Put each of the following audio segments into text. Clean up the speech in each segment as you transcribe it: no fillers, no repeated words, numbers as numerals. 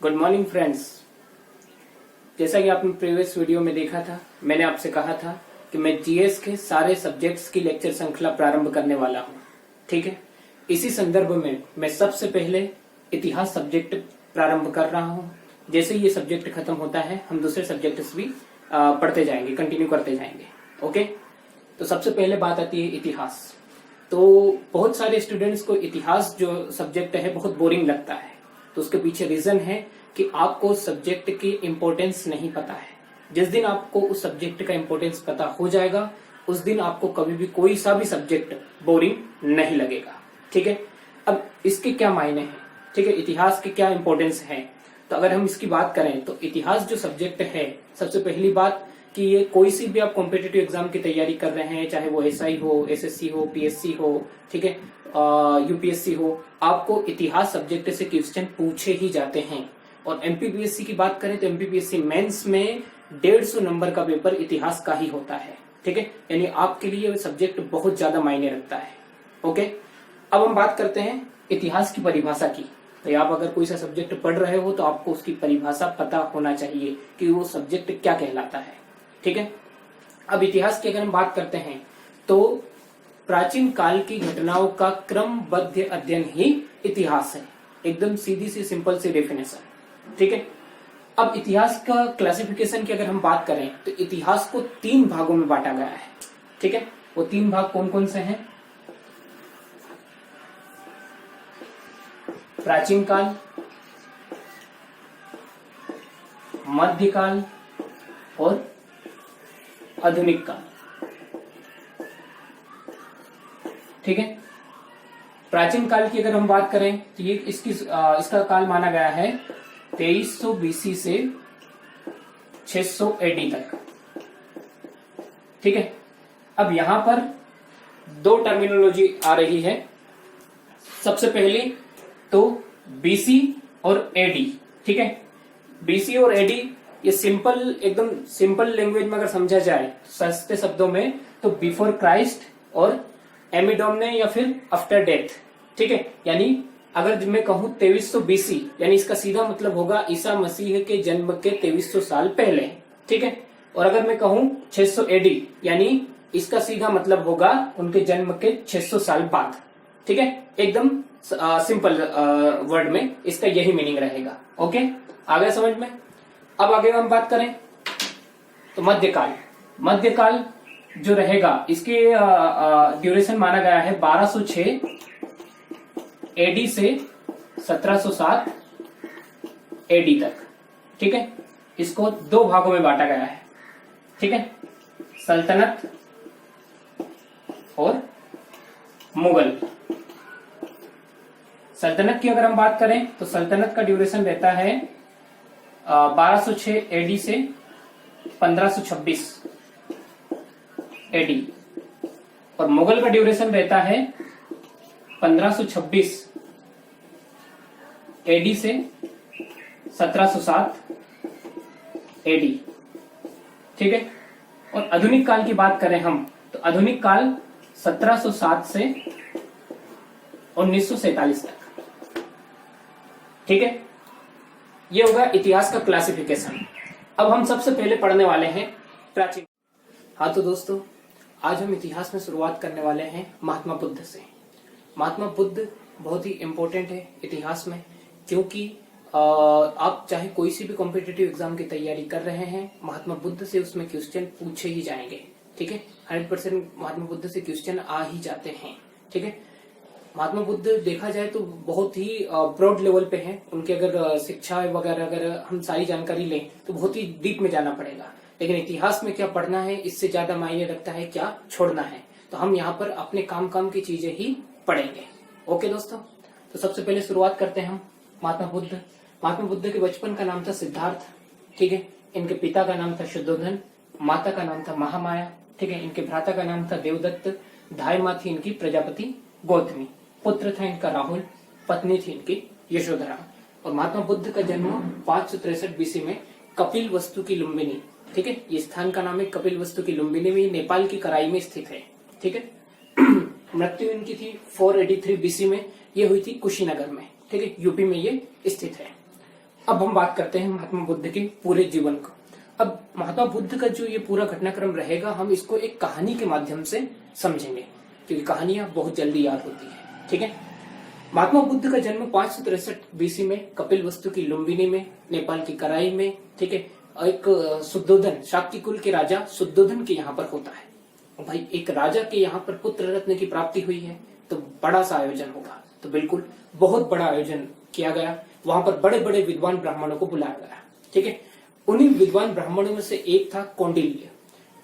Good morning friends. जैसा कि आपने प्रीवियस वीडियो में देखा था, मैंने आपसे कहा था कि मैं जीएस के सारे सब्जेक्ट्स की लेक्चर श्रृंखला प्रारंभ करने वाला हूं। ठीक है, इसी संदर्भ में मैं सबसे पहले इतिहास सब्जेक्ट प्रारंभ कर रहा हूं। जैसे ये सब्जेक्ट खत्म होता है, हम दूसरे सब्जेक्ट्स भी पढ़ते जाएंगे, कंटिन्यू करते जाएंगे। ओके, तो सबसे पहले बात आती है इतिहास। तो बहुत सारे स्टूडेंट्स को इतिहास जो सब्जेक्ट है बहुत बोरिंग लगता है। तो उसके पीछे रीजन है कि आपको सब्जेक्ट की इम्पोर्टेंस नहीं पता है। जिस दिन आपको उस सब्जेक्ट का इम्पोर्टेंस पता हो जाएगा, उस दिन आपको कभी भी कोई सा भी सब्जेक्ट बोरिंग नहीं लगेगा। ठीक है, अब इसके क्या मायने हैं, ठीक है, इतिहास की क्या इम्पोर्टेंस है। तो अगर हम इसकी बात करें तो इतिहास जो सब्जेक्ट है, सबसे पहली बात कि ये कोई सी भी आप कॉम्पिटिटिव एग्जाम की तैयारी कर रहे हैं, चाहे वो एसआई हो, एसएससी हो, पीएससी हो, ठीक है, यूपीएससी हो, आपको इतिहास सब्जेक्ट से क्वेश्चन पूछे ही जाते हैं। और एमपीपीएससी की बात करें तो एमपीपीएससी मेंस में 150 नंबर का पेपर इतिहास का ही होता है। ठीक है, यानी आपके लिए सब्जेक्ट बहुत ज्यादा मायने रखता है। ओके, अब हम बात करते हैं इतिहास की परिभाषा की। तो आप अगर कोई सा सब्जेक्ट पढ़ रहे हो तो आपको उसकी परिभाषा पता होना चाहिए कि वो सब्जेक्ट क्या कहलाता है। ठीक है, अब इतिहास की अगर हम बात करते हैं तो प्राचीन काल की घटनाओं का क्रमबद्ध अध्ययन ही इतिहास है। एकदम सीधी सी सिंपल सी डेफिनेशन। ठीक है, अब इतिहास का क्लासिफिकेशन की अगर हम बात करें तो इतिहास को 3 भागों में बांटा गया है। ठीक है, वो 3 भाग कौन कौन से हैं? प्राचीन काल, मध्यकाल और आधुनिक काल। ठीक है, प्राचीन काल की अगर हम बात करें तो ये इसका काल माना गया है 2300 बीसी से 600 एडी तक। ठीक है, अब यहां पर 2 टर्मिनोलॉजी आ रही है। सबसे पहली तो बीसी और एडी। ठीक है, बीसी और एडी ये सिंपल, एकदम सिंपल लैंग्वेज में अगर समझा जाए, सस्ते शब्दों में, तो बिफोर क्राइस्ट और एमिडोमने या फिर आफ्टर डेथ। ठीक है, यानी अगर मैं कहूं 2300 बीसी, यानी इसका सीधा मतलब होगा ईसा मसीह के जन्म के 2300 साल पहले। ठीक है, और अगर मैं कहूं 600 एडी, यानी इसका सीधा मतलब होगा उनके जन्म के 600 साल बाद। ठीक है, एकदम सिंपल वर्ड में इसका यही मीनिंग रहेगा। ओके, आ गया समझ में? अब आगे हम बात करें तो मध्यकाल। मध्यकाल जो रहेगा, इसके ड्यूरेशन माना गया है 1206 एडी से 1707 एडी तक। ठीक है, इसको 2 भागों में बांटा गया है। ठीक है, सल्तनत और मुगल। सल्तनत की अगर हम बात करें तो सल्तनत का ड्यूरेशन रहता है 1206 एडी से 1526 एडी, और मुगल का ड्यूरेशन रहता है 1526 एडी से 1707 एडी। ठीक है, और आधुनिक काल की बात करें हम तो आधुनिक काल 1707 से 1947 तक। ठीक है, ये होगा इतिहास का क्लासिफिकेशन। अब हम सबसे पहले पढ़ने वाले हैं प्राचीन। हाँ तो दोस्तों, आज हम इतिहास में शुरुआत करने वाले हैं महात्मा बुद्ध से। महात्मा बुद्ध बहुत ही इम्पोर्टेंट है इतिहास में, क्योंकि आप चाहे कोई सी भी कॉम्पिटिटिव एग्जाम की तैयारी कर रहे हैं, महात्मा बुद्ध से उसमें क्वेश्चन पूछे ही जाएंगे। ठीक है, 100% महात्मा बुद्ध से क्वेश्चन आ ही जाते हैं। ठीक है, महात्मा बुद्ध देखा जाए तो बहुत ही ब्रॉड लेवल पे हैं। उनके अगर शिक्षा वगैरह अगर हम सारी जानकारी लें तो बहुत ही डीप में जाना पड़ेगा, लेकिन इतिहास में क्या पढ़ना है इससे ज्यादा मायने रखता है क्या छोड़ना है। तो हम यहाँ पर अपने काम की चीजें ही पढ़ेंगे। ओके दोस्तों, तो सबसे पहले शुरुआत करते हैं हम महात्मा बुद्ध। महात्मा बुद्ध के बचपन का नाम था सिद्धार्थ। ठीक है, इनके पिता का नाम था शुद्धोधन, माता का नाम था महामाया। ठीक है, इनके भ्राता का नाम था देवदत्त, धाई माँ थी इनकी प्रजापति गौतमी, पुत्र था इनका राहुल, पत्नी थी इनकी यशोधरा। और महात्मा बुद्ध का जन्म 563 बीसी में कपिल वस्तु की लुम्बिनी, ठीक है, ये स्थान का नाम है कपिल वस्तु की लुम्बिनी में, नेपाल की कराई में स्थित है। ठीक है, मृत्यु इनकी थी 483 बीसी में, ये हुई थी कुशीनगर में। ठीक है, यूपी में ये स्थित है। अब हम बात करते हैं महात्मा बुद्ध के पूरे जीवन को। अब महात्मा बुद्ध का जो ये पूरा घटनाक्रम रहेगा, हम इसको एक कहानी के माध्यम से समझेंगे, क्योंकि कहानियां बहुत जल्दी याद होती है। ठीक है। महात्मा बुद्ध का जन्म 563 बीसी में कपिलवस्तु की लुम्बिनी में, नेपाल की कराई में, ठीक है, एक शुद्धोधन, शाक्य कुल के राजा शुद्धोधन के यहाँ पर होता है। भाई एक राजा के यहाँ पर पुत्र रत्न की प्राप्ति हुई है तो बड़ा सा आयोजन होगा। तो बिल्कुल बहुत बड़ा आयोजन किया गया। वहां पर बड़े बड़े विद्वान ब्राह्मणों को बुलाया गया। ठीक है। उन्हीं विद्वान ब्राह्मणों में से एक था कौंडिल्य।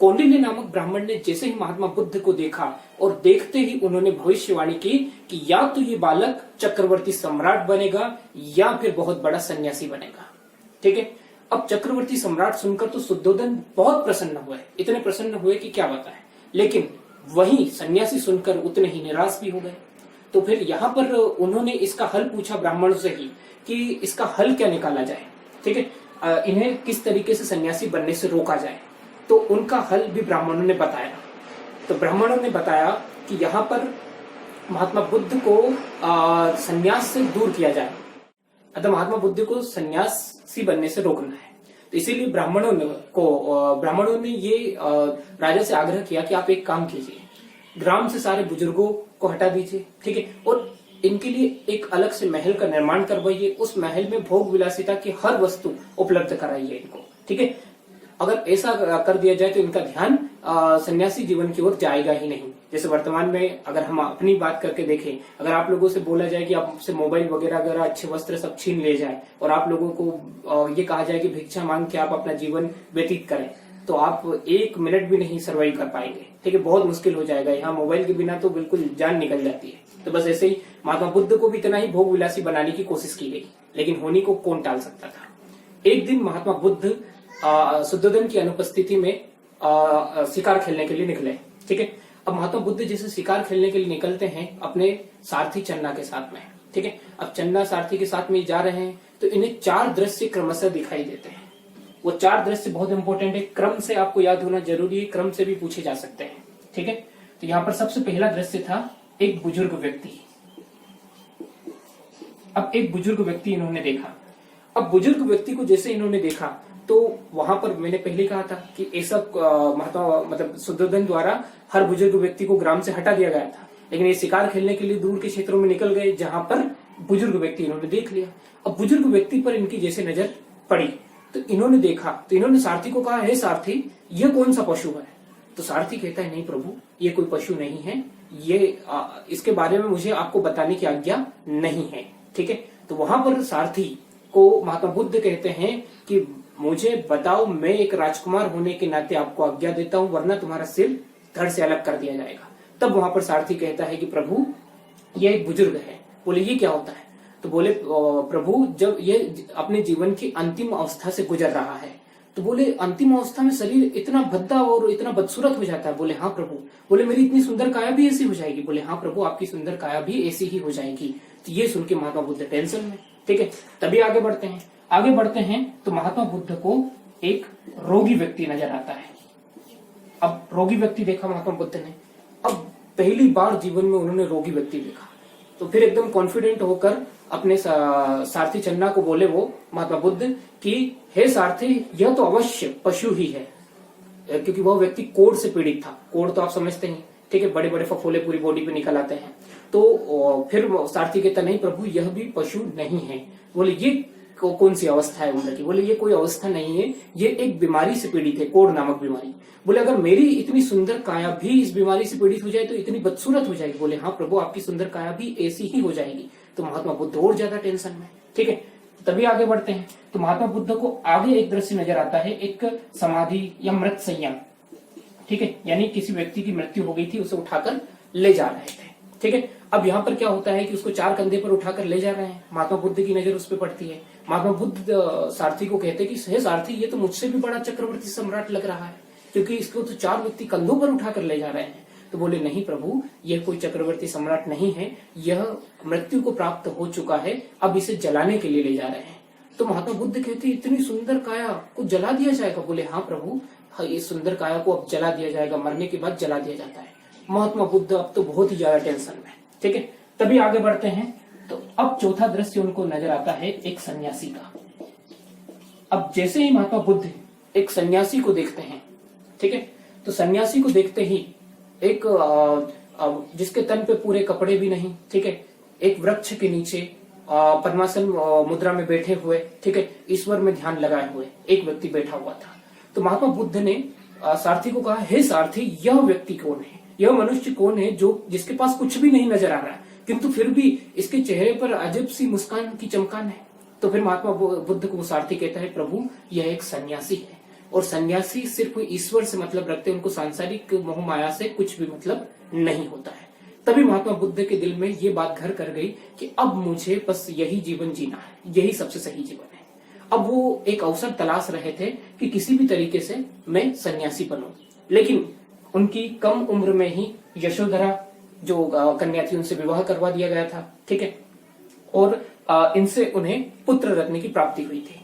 कौंडिल्य नामक ब्राह्मण ने जैसे ही महात्मा बुद्ध को देखा और देखते ही उन्होंने भविष्यवाणी की कि या तो ये बालक चक्रवर्ती सम्राट बनेगा या फिर बहुत बड़ा सन्यासी बनेगा। ठीक है। अब चक्रवर्ती सम्राट सुनकर तो शुद्धोधन बहुत प्रसन्न हुए, इतने प्रसन्न हुए कि क्या बताएं। लेकिन वहीं सन्यासी सुनकर उतने ही निराश भी हो गए। तो फिर यहाँ पर उन्होंने इसका हल पूछा ब्राह्मणों से ही कि इसका हल क्या निकाला जाए। ठीक है। इन्हें किस तरीके से सन्यासी बनने से रोका जाए। तो उनका हल भी ब्राह्मणों ने बताया। तो ब्राह्मणों ने बताया कि यहाँ पर महात्मा बुद्ध को सन्यास से दूर किया जाए, अतः महात्मा बुद्ध को सन्यासी बनने से रोकना है। तो इसीलिए ब्राह्मणों ने ये राजा से आग्रह किया कि आप एक काम कीजिए, ग्राम से सारे बुजुर्गों को हटा दीजिए। ठीक है। और इनके लिए एक अलग से महल का निर्माण करवाइए, उस महल में भोग विलासिता की हर वस्तु उपलब्ध कराइए इनको। ठीक है। अगर ऐसा कर दिया जाए तो इनका ध्यान सन्यासी जीवन की ओर जाएगा ही नहीं। जैसे वर्तमान में अगर हम अपनी बात करके देखें, अगर आप लोगों से बोला जाए कि आपसे मोबाइल वगैरह अगर अच्छे वस्त्र सब छीन ले जाए और आप लोगों को ये कहा जाए कि भिक्षा मांग के आप अपना जीवन व्यतीत करें, तो आप 1 मिनट भी नहीं सर्वाइव कर पाएंगे। ठीक है। बहुत मुश्किल हो जाएगा। यहाँ मोबाइल के बिना तो बिल्कुल जान निकल जाती है। तो बस ऐसे ही महात्मा बुद्ध को भी इतना ही भोग विलासी बनाने की कोशिश की गई, लेकिन होनी को कौन टाल सकता था। एक दिन महात्मा बुद्ध शुद्धोधन की अनुपस्थिति में शिकार खेलने के लिए निकले। ठीक है। अब महात्मा बुद्ध जैसे शिकार खेलने के लिए निकलते हैं अपने सारथी चन्ना के साथ में। ठीक है। अब चन्ना सारथी के साथ में जा रहे हैं तो इन्हें 4 दृश्य क्रमशः दिखाई देते हैं। वो 4 दृश्य बहुत इंपॉर्टेंट है, क्रम से आपको याद होना जरूरी है, क्रम से भी पूछे जा सकते हैं। ठीक है। तो यहाँ पर सबसे पहला दृश्य था एक बुजुर्ग व्यक्ति। अब एक बुजुर्ग व्यक्ति इन्होंने देखा। अब बुजुर्ग व्यक्ति को जैसे इन्होंने देखा तो वहां पर मैंने पहले कहा था कि ऐसा मतलब शुद्धोधन द्वारा हर बुजुर्ग व्यक्ति को ग्राम से हटा दिया गया था, लेकिन ये शिकार खेलने के लिए दूर के क्षेत्रों में निकल गए जहां पर बुजुर्ग व्यक्ति इन्होंने देख लिया। अब बुजुर्ग व्यक्ति पर इनकी जैसे नजर पड़ी तो इन्होंने देखा तो इन्होंने सारथी को कहा, हे सारथी, ये कौन सा पशु है। तो सारथी कहता है, नहीं प्रभु, ये कोई पशु नहीं है, ये इसके बारे में मुझे आपको बताने की आज्ञा नहीं है। ठीक है। तो वहां पर सारथी को महात्मा बुद्ध कहते हैं कि मुझे बताओ, मैं एक राजकुमार होने के नाते आपको आज्ञा देता हूं, वरना तुम्हारा सिर धड़ से अलग कर दिया जाएगा। तब वहां पर सारथी कहता है कि प्रभु, ये एक बुजुर्ग है। बोले ये क्या होता है। तो बोले प्रभु, जब ये अपने जीवन की अंतिम अवस्था से गुजर रहा है। तो बोले अंतिम अवस्था में शरीर इतना भद्दा और इतना बदसूरत हो जाता है। बोले हाँ प्रभु। बोले मेरी इतनी सुंदर काया भी ऐसी हो जाएगी। बोले हाँ प्रभु, आपकी सुंदर काया भी ऐसी ही हो जाएगी। तो ये सुन के महात्मा बुद्ध टेंशन में। ठीक है। तभी आगे बढ़ते हैं तो महात्मा बुद्ध को एक रोगी व्यक्ति नजर आता है। अब रोगी व्यक्ति देखा महात्मा बुद्ध ने, अब पहली बार जीवन में उन्होंने रोगी व्यक्ति देखा। तो फिर एकदम कॉन्फिडेंट होकर अपने सारथी चन्ना को बोले वो महात्मा बुद्ध कि हे सारथी, यह तो अवश्य पशु ही है, क्योंकि वह व्यक्ति कोढ़ से पीड़ित था। कोढ़ तो आप समझते हैं। ठीक है। बड़े बड़े फफोले पूरी बॉडी पे निकल आते हैं। तो फिर सारथी कहता, नहीं प्रभु, यह भी पशु नहीं है। बोले ये कौन सी अवस्था है उनकी। बोले ये कोई अवस्था नहीं है, ये एक बीमारी से पीड़ित है, कोढ़ नामक बीमारी। बोले अगर मेरी इतनी सुंदर काया भी इस बीमारी से पीड़ित हो जाए तो इतनी बदसूरत हो जाएगी। बोले हाँ प्रभु, आपकी सुंदर काया भी ऐसी ही हो जाएगी। तो महात्मा बुद्ध और ज्यादा टेंशन में। ठीक है। तभी आगे बढ़ते हैं तो महात्मा बुद्ध को आगे एक दृश्य नजर आता है, एक समाधि या मृत संयम। ठीक है। यानी किसी व्यक्ति की मृत्यु हो गई थी, उसे उठाकर ले जा रहे थे। ठीक है। अब यहाँ पर क्या होता है कि उसको 4 कंधे पर उठाकर ले जा रहे हैं। महात्मा बुद्ध की नजर उस पर पड़ती है। महात्मा बुद्ध सारथी को कहते हैं कि हे सारथी, ये तो मुझसे भी बड़ा चक्रवर्ती सम्राट लग रहा है, क्योंकि इसको तो 4 व्यक्ति कंधों पर उठाकर ले जा रहे हैं। तो बोले नहीं प्रभु, यह कोई चक्रवर्ती सम्राट नहीं है, यह मृत्यु को प्राप्त हो चुका है, अब इसे जलाने के लिए ले जा रहे हैं। तो महात्मा बुद्ध कहते हैं, इतनी सुंदर काया को जला दिया जाएगा। बोले हाँ प्रभु, हाँ, इस सुंदर काया को अब जला दिया जाएगा, मरने के बाद जला दिया जाता है। महात्मा बुद्ध अब तो बहुत ही ज्यादा टेंशन में। ठीक है। तभी आगे बढ़ते हैं तो अब चौथा दृश्य उनको नजर आता है एक सन्यासी का। अब जैसे ही महात्मा बुद्ध एक सन्यासी को देखते हैं, ठीक है, तो सन्यासी को देखते ही एक जिसके तन पे पूरे कपड़े भी नहीं, ठीक है, एक वृक्ष के नीचे पद्मासन मुद्रा में बैठे हुए, ठीक है, ईश्वर में ध्यान लगाए हुए एक व्यक्ति बैठा हुआ था। तो महात्मा बुद्ध ने सारथी को कहा, हे सारथी, यह व्यक्ति कौन है, यह मनुष्य कौन है जो जिसके पास कुछ भी नहीं नजर आ रहा है, किंतु फिर भी इसके चेहरे पर अजब सी मुस्कान की चमकान है। तो फिर महात्मा बुद्ध को सारथी कहता है, प्रभु यह एक सन्यासी है, और सन्यासी सिर्फ ईश्वर से मतलब रखते हैं, उनको सांसारिक मोह माया से कुछ भी मतलब नहीं होता है। तभी महात्मा बुद्ध के दिल में ये बात घर कर गई कि अब मुझे बस यही जीवन जीना है, यही सबसे सही जीवन है। अब वो एक अवसर तलाश रहे थे कि किसी भी तरीके से मैं सन्यासी बनूं, लेकिन उनकी कम उम्र में ही यशोधरा जो कन्या थी उनसे विवाह करवा दिया गया था, ठीक है, और इनसे उन्हें पुत्र रत्न की प्राप्ति हुई थी।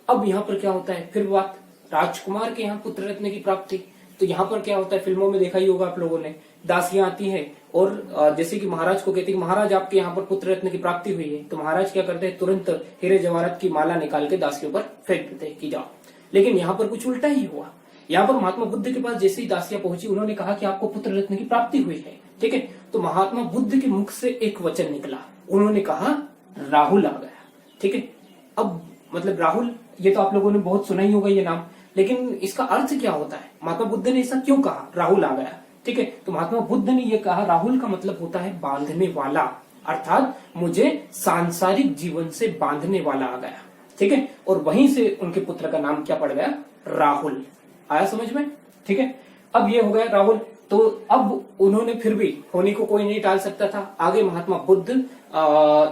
अब यहाँ पर क्या होता है, फिर बात राजकुमार के यहाँ पुत्र रत्न की प्राप्ति। तो यहाँ पर क्या होता है, फिल्मों में देखा ही होगा आप लोगों ने, दासियां आती है और जैसे कि महाराज को कहती है, महाराज आपके यहाँ पर पुत्र रत्न की प्राप्ति हुई है, तो महाराज क्या करते हैं, तुरंत हीरे जवाहरात की माला निकाल के दासियों पर फेंक देते हैं कि जाओ। लेकिन यहाँ पर कुछ उल्टा ही हुआ। यहाँ पर महात्मा बुद्ध के पास जैसे ही दासियां पहुंची, उन्होंने कहा कि आपको पुत्र रत्न की प्राप्ति हुई है, ठीक है। तो महात्मा बुद्ध के मुख से एक वचन निकला, उन्होंने कहा राहुल आ गया, ठीक है। अब मतलब राहुल, ये तो आप लोगों ने बहुत सुना ही होगा ये नाम, लेकिन इसका अर्थ क्या होता है, महात्मा बुद्ध ने ऐसा क्यों कहा राहुल आ गया, ठीक है। तो महात्मा बुद्ध ने यह कहा, राहुल का मतलब होता है बांधने वाला, अर्थात मुझे सांसारिक जीवन से बांधने वाला आ गया, ठीक है। और वहीं से उनके पुत्र का नाम क्या पड़ गया, राहुल। आया समझ में, ठीक है। अब ये हो गया राहुल। तो अब उन्होंने फिर भी, होने को कोई नहीं टाल सकता था, आगे महात्मा बुद्ध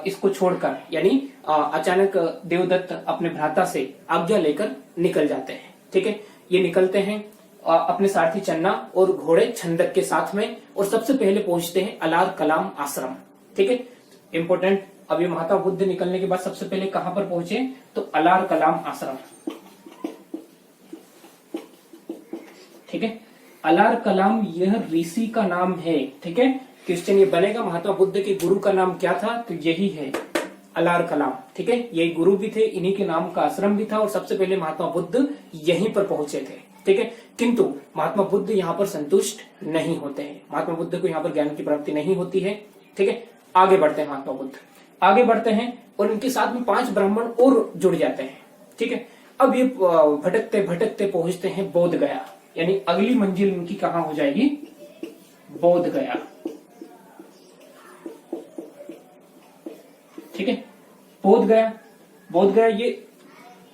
इसको छोड़कर, यानी अचानक देवदत्त अपने भ्राता से आज्ञा लेकर निकल जाते हैं, ठीक है। ये निकलते हैं अपने सारथी चन्ना और घोड़े छंदक के साथ में, और सबसे पहले पहुंचते हैं अलार कलाम आश्रम, ठीक है। इंपोर्टेंट, अब ये महात्मा बुद्ध निकलने के बाद सबसे पहले कहां पर पहुंचे, तो अलार कलाम आश्रम, ठीक है। अलार कलाम यह ऋषि का नाम है, ठीक है। क्वेश्चन ये बनेगा, महात्मा बुद्ध के गुरु का नाम क्या था, तो यही है अलार कलाम, ठीक है। यही गुरु भी थे, इन्हीं के नाम का आश्रम भी था, और सबसे पहले महात्मा बुद्ध यहीं पर पहुंचे थे, ठीक है। किंतु महात्मा बुद्ध यहाँ पर संतुष्ट नहीं होते हैं, महात्मा बुद्ध को यहाँ पर ज्ञान की प्राप्ति नहीं होती है, ठीक है। आगे बढ़ते हैं महात्मा बुद्ध, आगे बढ़ते हैं, और इनके साथ में 5 ब्राह्मण और जुड़ जाते हैं, ठीक है। अब ये भटकते भटकते पहुंचते हैं बोध गया, यानी अगली मंजिल इनकी कहां हो जाएगी, बोध गया, ठीक है। बोध गया, बोध गया ये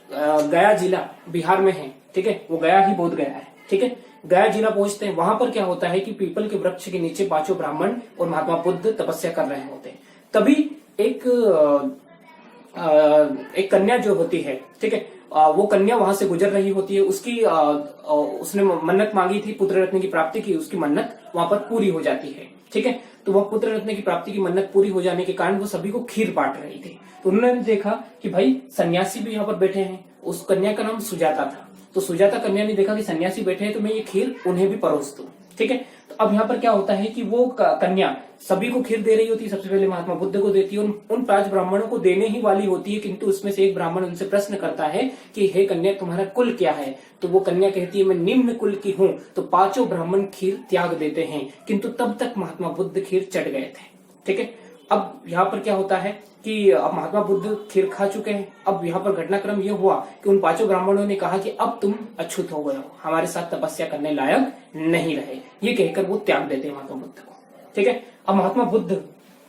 गया जिला बिहार में है, ठीक है, वो गया ही बोध गया है, ठीक है। गया जिला पहुंचते हैं, वहां पर क्या होता है कि पीपल के वृक्ष के नीचे 5 ब्राह्मण और महात्मा बुद्ध तपस्या कर रहे होते हैं। तभी एक कन्या जो होती है, ठीक है, वो कन्या वहां से गुजर रही होती है, उसकी उसने मन्नत मांगी थी पुत्र रत्न की प्राप्ति की, उसकी मन्नत वहां पर पूरी हो जाती है, ठीक है। तो वह पुत्र रत्न की प्राप्ति की मन्नत पूरी हो जाने के कारण वो सभी को खीर बांट रही थी। तो उन्होंने देखा कि भाई सन्यासी भी यहाँ पर बैठे हैं, उस कन्या का नाम सुजाता था, तो सुजाता कन्या ने देखा कि सन्यासी बैठे हैं, तो मैं ये खीर उन्हें भी परोस दूं, ठीक है। तो अब यहाँ पर क्या होता है कि वो कन्या सभी को खीर दे रही होती है, सबसे पहले महात्मा बुद्ध को देती है, उन 5 ब्राह्मणों को देने ही वाली होती है, किंतु उसमें से एक ब्राह्मण उनसे प्रश्न करता है कि हे कन्या, तुम्हारा कुल क्या है। तो वो कन्या कहती है, मैं निम्न कुल की हूँ। तो 5 ब्राह्मण खीर त्याग देते हैं, किंतु तब तक महात्मा बुद्ध खीर चढ़ गए थे, ठीक है। अब यहाँ पर क्या होता है कि अब महात्मा बुद्ध खीर खा चुके हैं। अब यहाँ पर घटनाक्रम यह हुआ कि उन 5 ब्राह्मणों ने कहा कि अब तुम अछूत हो गए हो, हमारे साथ तपस्या करने लायक नहीं रहे, ये कहकर वो त्याग देते हैं महात्मा बुद्ध को, ठीक है। अब महात्मा बुद्ध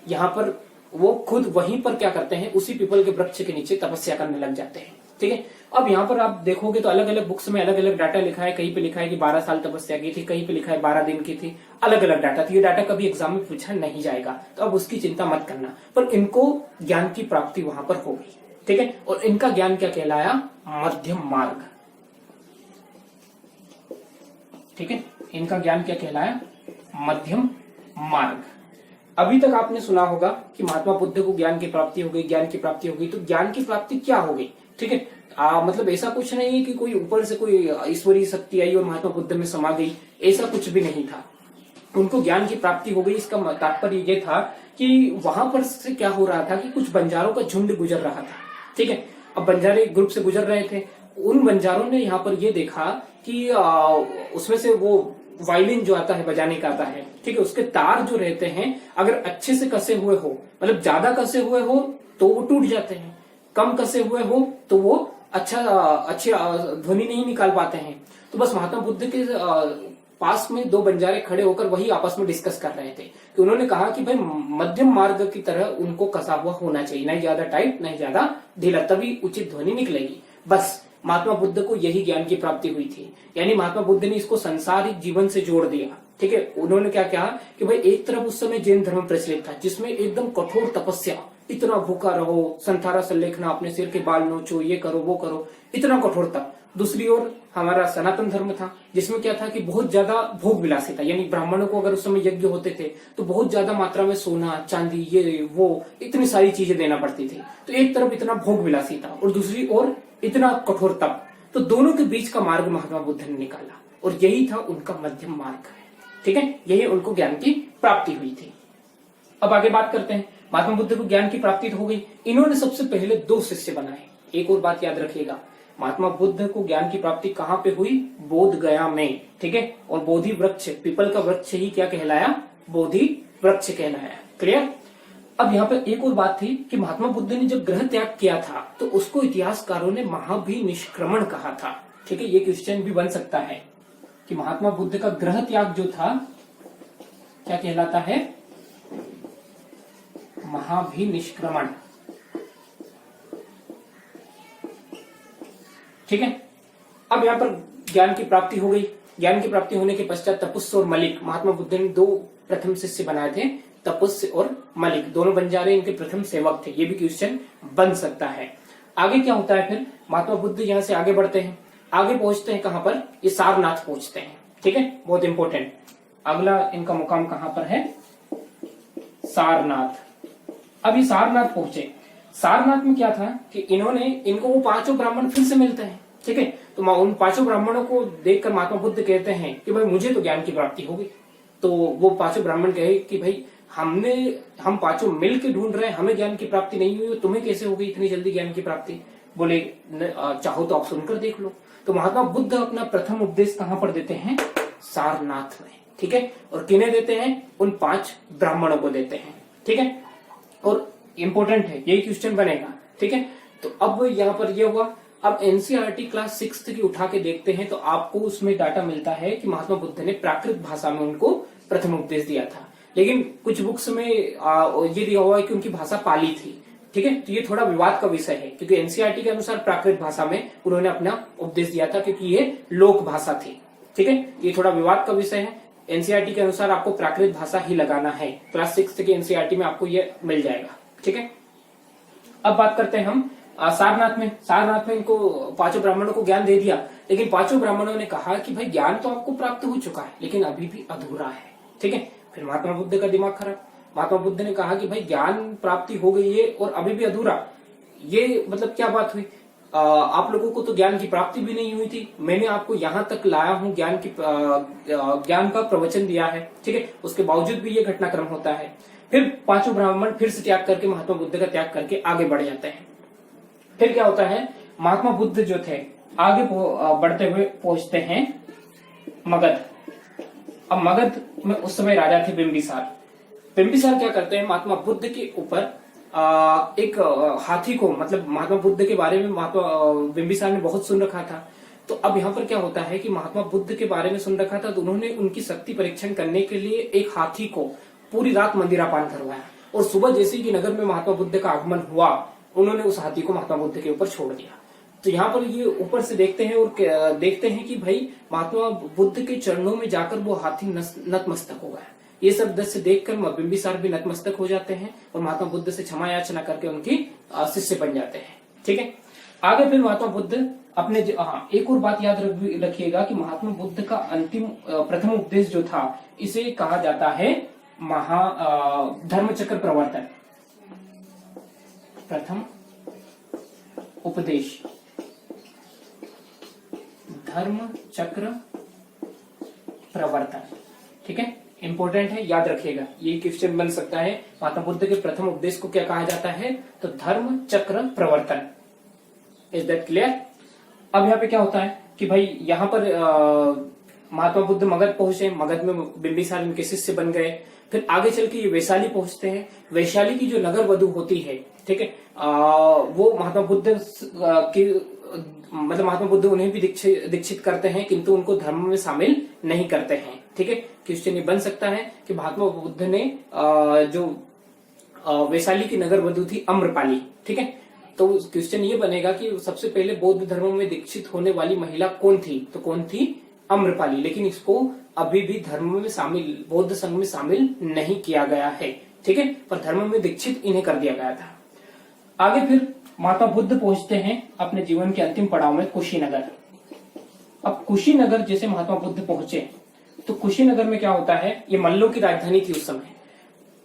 यहाँ पर वो खुद वहीं पर क्या करते हैं, उसी पीपल के वृक्ष के नीचे तपस्या करने लग जाते हैं, ठीक है। अब यहाँ पर आप देखोगे तो अलग अलग बुक्स में अलग अलग डाटा लिखा है, कहीं पे लिखा है कि 12 साल तपस्या की थी, कहीं पे लिखा है 12 दिन की थी, अलग अलग डाटा थी। ये डाटा कभी एग्जाम में पूछा नहीं जाएगा, तो अब उसकी चिंता मत करना, पर इनको ज्ञान की प्राप्ति वहां पर हो गई, ठीक है। और इनका ज्ञान क्या कहलाया, मध्यम मार्ग, ठीक है। इनका ज्ञान क्या कहलाया, मध्यम मार्ग। अभी तक आपने सुना होगा कि महात्मा बुद्ध को ज्ञान की प्राप्ति हो गई, ज्ञान की प्राप्ति हो गई, तो ज्ञान की प्राप्ति क्या हो गई, ठीक है। मतलब ऐसा कुछ नहीं है कि कोई ऊपर से कोई ईश्वरीय शक्ति आई और महात्मा बुद्ध में समा गई, ऐसा कुछ भी नहीं था। उनको ज्ञान की प्राप्ति हो गई, इसका तात्पर्य ये था कि वहां पर से क्या हो रहा था कि कुछ बंजारों का झुंड गुजर रहा था, ठीक है। अब बंजारे ग्रुप से गुजर रहे थे, उन बंजारों ने यहाँ पर ये देखा कि उसमें से वो वायलिन जो आता है बजाने का आता है, ठीक है, उसके तार जो रहते हैं अगर अच्छे से कसे हुए हो, मतलब ज्यादा कसे हुए हो तो वो टूट जाते हैं, कम कसे हुए हो तो वो अच्छी ध्वनि नहीं निकाल पाते हैं। तो बस महात्मा बुद्ध के पास में दो बंजारे खड़े होकर वही आपस में डिस्कस कर रहे थे कि उन्होंने कहा कि भाई मध्यम मार्ग की तरह उनको कसा हुआ होना चाहिए, नहीं ज्यादा टाइट नहीं ज्यादा ढीला, तभी उचित ध्वनि निकलेगी। बस महात्मा बुद्ध को यही ज्ञान की प्राप्ति हुई थी, यानी महात्मा बुद्ध ने इसको संसारिक जीवन से जोड़ दिया। ठीक है, उन्होंने क्या कहा कि भाई एक तरफ उस समय जैन धर्म प्रचलित था जिसमें एकदम कठोर तपस्या, इतना भूखा रहो, संथारा से लेखना, अपने सिर के बाल नोचो, ये करो वो करो, इतना कठोर तप। दूसरी ओर हमारा सनातन धर्म था जिसमें क्या था कि बहुत ज्यादा भोग विलासी था, यानी ब्राह्मणों को अगर उस समय यज्ञ होते थे तो बहुत ज्यादा मात्रा में सोना चांदी ये वो इतनी सारी चीजें देना पड़ती थी। तो एक तरफ इतना भोग विलासी था और दूसरी ओर इतना कठोर तप, तो दोनों के बीच का मार्ग महात्मा बुद्ध ने निकाला और यही था उनका मध्यम मार्ग। ठीक है, यही उनको ज्ञान की प्राप्ति हुई थी। अब आगे बात करते हैं। महात्मा बुद्ध को ज्ञान की प्राप्ति हो गई, इन्होंने सबसे पहले 2 शिष्य बनाए। एक और बात याद रखिएगा, महात्मा बुद्ध को ज्ञान की प्राप्ति कहाँ पे हुई? बोध गया में। ठीक है, और बोधि वृक्ष, पीपल का वृक्ष ही क्या कहलाया? बोधि वृक्ष कहलाया। क्लियर? अब यहाँ पे एक और बात थी कि महात्मा बुद्ध ने जब ग्रह त्याग किया था तो उसको इतिहासकारों ने महाभिनिष्क्रमण कहा था। ठीक है, ये क्वेश्चन भी बन सकता है कि महात्मा बुद्ध का ग्रह त्याग जो था क्या कहलाता है? महाभिनिष्क्रमण। ठीक है, अब यहाँ पर ज्ञान की प्राप्ति हो गई। ज्ञान की प्राप्ति होने के पश्चात तपस्या और मलिक, महात्मा बुद्ध ने 2 प्रथम शिष्य बनाए थे, तपस्या और मलिक, दोनों बंजारे इनके प्रथम सेवक थे। ये भी क्वेश्चन बन सकता है। आगे क्या होता है फिर? महात्मा बुद्ध यहाँ से आगे बढ़ते हैं, आगे पहुंचते हैं कहां पर? ये सारनाथ पहुंचते हैं। ठीक है, बहुत इंपॉर्टेंट। अगला इनका मुकाम कहां पर है? सारनाथ। अब ये सारनाथ पहुंचे। सारनाथ में क्या था कि इनको वो 5 ब्राह्मण फिर से मिलते हैं। ठीक है, तो उन 5 ब्राह्मणों को देखकर महात्मा बुद्ध कहते हैं कि भाई मुझे तो ज्ञान की प्राप्ति हो गई। तो वो 5 ब्राह्मण कहे कि भाई हम 5 मिल के ढूंढ रहे हैं, हमें ज्ञान की प्राप्ति नहीं हुई, तुम्हें कैसे हो गई इतनी जल्दी ज्ञान की प्राप्ति? बोले चाहो तो आप सुनकर देख लो। तो महात्मा बुद्ध अपना प्रथम उपदेश कहां पर देते हैं? सारनाथ में। ठीक है, और किन्हें देते हैं? उन 5 ब्राह्मणों को देते हैं। ठीक है, और इंपॉर्टेंट है, यही क्वेश्चन बनेगा। ठीक है, तो अब यहाँ पर ये हुआ। अब एनसीईआरटी क्लास 6 की उठा के देखते हैं तो आपको उसमें डाटा मिलता है कि महात्मा बुद्ध ने प्राकृत भाषा में उनको प्रथम उपदेश दिया था, लेकिन कुछ बुक्स में ये दिया हुआ है कि उनकी भाषा पाली थी। ठीक है, तो ये थोड़ा विवाद का विषय है क्योंकि एनसीईआरटी के अनुसार प्राकृत भाषा में उन्होंने अपना उपदेश दिया था क्योंकि ये लोक भाषा थी। ठीक है, ये थोड़ा विवाद का विषय है। एनसीईआरटी के अनुसार आपको प्राकृत भाषा ही लगाना है। क्लास 6 के एनसीईआरटी में आपको ये मिल जाएगा। ठीक है, अब बात करते हैं हम सारनाथ में। सारनाथ में इनको 5 ब्राह्मणों को ज्ञान दे दिया, लेकिन 5 ब्राह्मणों ने कहा कि भाई ज्ञान तो आपको प्राप्त हो चुका है लेकिन अभी भी अधूरा है। ठीक है, फिर महात्मा बुद्ध का दिमाग खराब। महात्मा बुद्ध ने कहा कि भाई ज्ञान प्राप्ति हो गई है और अभी भी अधूरा, ये मतलब क्या बात हुई? आप लोगों को तो ज्ञान की प्राप्ति भी नहीं हुई थी, मैंने आपको यहाँ तक लाया हूँ, ज्ञान का प्रवचन दिया है। ठीक है, उसके बावजूद भी ये घटनाक्रम होता है। फिर 5 ब्राह्मण फिर से त्याग करके महात्मा बुद्ध का त्याग करके आगे बढ़ जाते हैं। फिर क्या होता है? महात्मा बुद्ध जो थे आगे बढ़ते हुए पहुंचते हैं मगध। अब मगध में उस समय राजा थे बिंबिसार। बिंबिसार क्या करते हैं? महात्मा बुद्ध के ऊपर एक हाथी को, मतलब महात्मा बुद्ध के बारे में महात्मा बिंबिसार ने बहुत सुन रखा था। तो अब यहाँ पर क्या होता है कि महात्मा बुद्ध के बारे में सुन रखा था तो उन्होंने उनकी शक्ति परीक्षण करने के लिए एक हाथी को पूरी रात मंदिरापान करवाया और सुबह जैसे कि नगर में महात्मा बुद्ध का आगमन हुआ उन्होंने उस हाथी को महात्मा बुद्ध के ऊपर छोड़ दिया। तो यहाँ पर ये ऊपर से देखते हैं और देखते हैं कि भाई महात्मा बुद्ध के चरणों में जाकर वो हाथी नतमस्तक हो गया। ये सब दृश्य देखकर बिंबिसार भी नतमस्तक हो जाते हैं और महात्मा बुद्ध से क्षमा याचना करके उनकी शिष्य बन जाते हैं। ठीक है, आगे फिर महात्मा बुद्ध अपने एक और बात याद रखिएगा कि महात्मा बुद्ध का अंतिम प्रथम उपदेश जो था इसे कहा जाता है धर्मचक्र प्रवर्तन। प्रथम उपदेश धर्म चक्र प्रवर्तन। ठीक है, इंपॉर्टेंट है, याद रखिएगा, ये क्वेश्चन बन सकता है। महात्मा बुद्ध के प्रथम उपदेश को क्या कहा जाता है? तो धर्म चक्र प्रवर्तन। Is that clear? अब यहाँ पे क्या होता है कि भाई यहाँ पर महात्मा बुद्ध मगध पहुंचे, मगध में बिंबिसार इनके शिष्य बन गए। फिर आगे चल के ये वैशाली पहुंचते हैं। वैशाली की जो नगर वधु होती है, ठीक है, वो महात्मा बुद्ध की मतलब महात्मा बुद्ध उन्हें भी दीक्षित करते हैं, किंतु उनको धर्म में शामिल नहीं करते हैं। ठीक है, क्वेश्चन ये बन सकता है कि महात्मा बुद्ध ने जो वैशाली की नगर वधु थी अम्रपाली, ठीक है, तो क्वेश्चन ये बनेगा कि सबसे पहले बौद्ध धर्म में दीक्षित होने वाली महिला कौन थी, तो कौन थी, अम्रपाली। लेकिन इसको अभी भी धर्म में शामिल, बौद्ध संघ में शामिल नहीं किया गया है, ठीक है, पर धर्म में दीक्षित इन्हें कर दिया गया था। आगे फिर महात्मा बुद्ध पहुंचते हैं अपने जीवन के अंतिम पड़ाव में कुशीनगर। अब कुशीनगर जैसे महात्मा बुद्ध पहुंचे तो कुशीनगर में क्या होता है, ये मल्लों की राजधानी थी उस समय।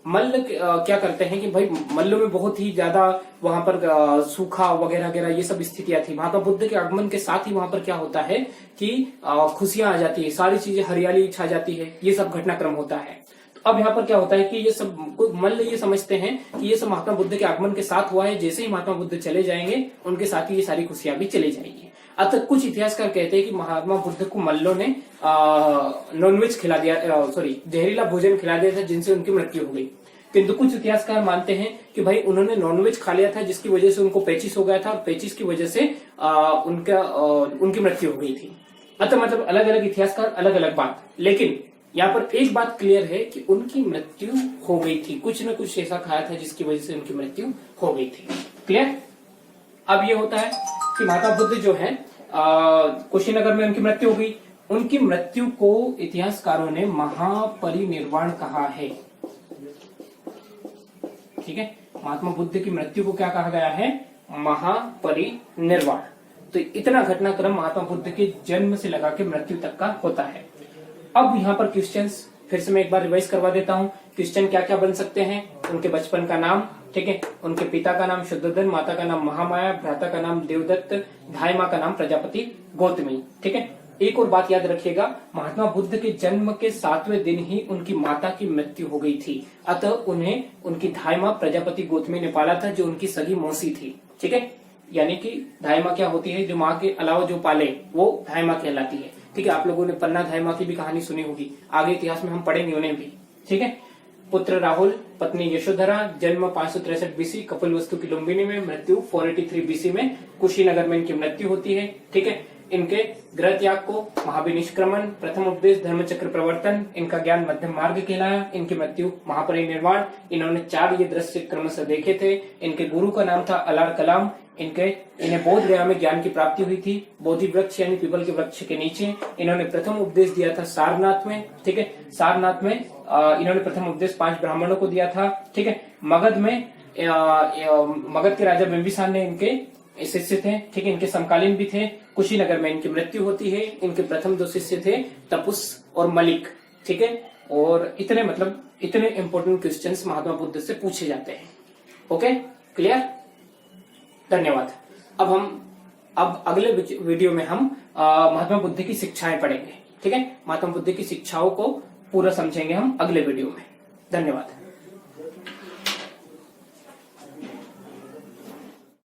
मल्ल क्या करते हैं कि भाई मल्लों में बहुत ही ज्यादा वहां पर सूखा वगैरह वगैरह ये सब स्थितियां थी। महात्मा बुद्ध के आगमन के साथ ही वहां पर क्या होता है कि खुशियां आ जाती है, सारी चीजें हरियाली छा जाती है, ये सब घटनाक्रम होता है। तो अब यहाँ पर क्या होता है कि ये सब मल्ल ये समझते हैं कि ये सब महात्मा बुद्ध के आगमन के साथ हुआ है, जैसे ही महात्मा बुद्ध चले जाएंगे उनके साथ ही ये सारी खुशियां भी चली जाएंगी। अतः कुछ इतिहासकार कहते हैं कि महात्मा बुद्ध को मल्लों ने नॉनवेज खिला दिया, जहरीला भोजन खिला दिया था, जिनसे उनकी मृत्यु हो गई। किंतु कुछ इतिहासकार मानते हैं कि भाई उन्होंने नॉनवेज खा लिया था, जिसकी वजह से उनको पेचिस हो गया था और पेचिस की वजह से उनकी मृत्यु हो गई थी। अतः मतलब अलग अलग इतिहासकार अलग अलग बात, लेकिन यहाँ पर एक बात क्लियर है कि उनकी मृत्यु हो गई थी, कुछ न कुछ ऐसा खाया था जिसकी वजह से उनकी मृत्यु हो गई थी। क्लियर। अब ये होता है कि महात्मा बुद्ध जो है कुशीनगर में उनकी मृत्यु हो गई। उनकी मृत्यु को इतिहासकारों ने महापरिनिर्वाण कहा है, ठीक है। महात्मा बुद्ध की मृत्यु को क्या कहा गया है, महापरिनिर्वाण। तो इतना घटनाक्रम महात्मा बुद्ध के जन्म से लगा के मृत्यु तक का होता है। अब यहाँ पर क्वेश्चंस फिर से मैं एक बार रिवाइज करवा देता हूँ। क्वेश्चन क्या क्या बन सकते हैं, उनके बचपन का नाम, ठीक है, उनके पिता का नाम शुद्धोधन, माता का नाम महामाया, भ्राता का नाम देवदत्त, धाई माँ का नाम प्रजापति गौतमी, ठीक है। एक और बात याद रखिएगा, महात्मा बुद्ध के जन्म के 7वें दिन ही उनकी माता की मृत्यु हो गई थी, अतः उन्हें उनकी धाई माँ प्रजापति गौतमी ने पाला था, जो उनकी सगी मौसी थी, ठीक है। यानी कि धाई माँ क्या होती है, जो माँ के अलावा जो पाले वो धाई माँ कहलाती है, ठीक है। आप लोगों ने पन्ना धाई माँ की भी कहानी सुनी होगी, आगे इतिहास में हम पढ़ेंगे उन्हें भी, ठीक है। पुत्र राहुल, पत्नी यशोधरा, जन्म 563 बीसी कपिलवस्तु की लुम्बिनी में, मृत्यु 483 बीसी में कुशीनगर में इनकी मृत्यु होती है, ठीक है। इनके गृह त्याग को महावीर निष्क्रमण, प्रथम उपदेश, धर्मचक्र प्रवर्तन, इनका ज्ञान मध्यम मार्ग कहलाया, इनकी मृत्यु महापरिनिर्वाण। इन्होंने 4 ये दृश्य क्रमशः देखे थे। इनके गुरु का नाम था अलार कलाम। इन्हें बोध गया में ज्ञान की प्राप्ति हुई थी, बोधि वृक्ष यानी पीपल के वृक्ष के नीचे। इन्होंने प्रथम उपदेश दिया था सारनाथ में, ठीक है। सारनाथ में इन्होंने प्रथम उपदेश 5 ब्राह्मणों को दिया था, ठीक है। मगध में मगध के राजा बिंबिसार ने इनके शिष्य थे, ठीक है, इनके समकालीन भी थे। कुशीनगर में इनकी मृत्यु होती है। इनके प्रथम 2 शिष्य थे तपुस और मलिक, ठीक है। और इतने इंपोर्टेंट क्वेश्चंस महात्मा बुद्ध से पूछे जाते हैं। ओके, क्लियर, धन्यवाद। अब अगले वीडियो में हम महात्मा बुद्ध की शिक्षाएं पढ़ेंगे, ठीक है। महात्मा बुद्ध की शिक्षाओं को पूरा समझेंगे हम अगले वीडियो में। धन्यवाद।